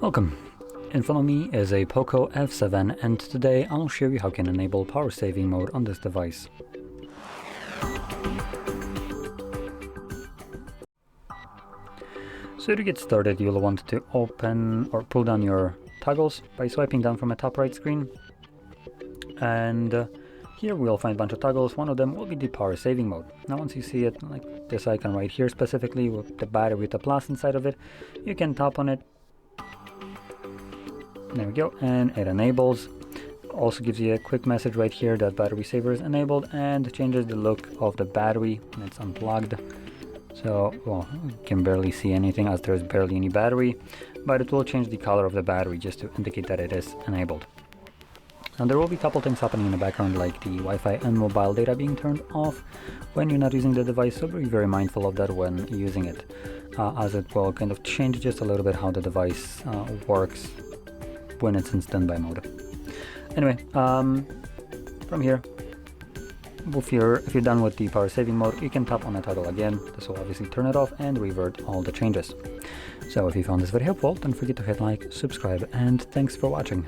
Welcome. In front of me is a POCO F7 and today I'll show you how you can enable power saving mode on this device. So to get started, you'll want to open or pull down your toggles by swiping down from the top right screen. And here we'll find a bunch of toggles. One of them will be the power saving mode. Now once you see it, like this icon right here specifically with the battery with the plus inside of it, you can tap on it. There we go, and it enables. Also gives you a quick message right here that battery saver is enabled and changes the look of the battery when it's unplugged. So, well, you can barely see anything as there's barely any battery, but it will change the color of the battery just to indicate that it is enabled. And there will be a couple things happening in the background, like the Wi-Fi and mobile data being turned off when you're not using the device, so be very mindful of that when using it, as it will kind of change just a little bit how the device works when it's in standby mode. Anyway, from here, if you're done with the power saving mode, you can tap on the toggle again. This will obviously turn it off and revert all the changes. So if you found this very helpful, don't forget to hit like, subscribe, and thanks for watching.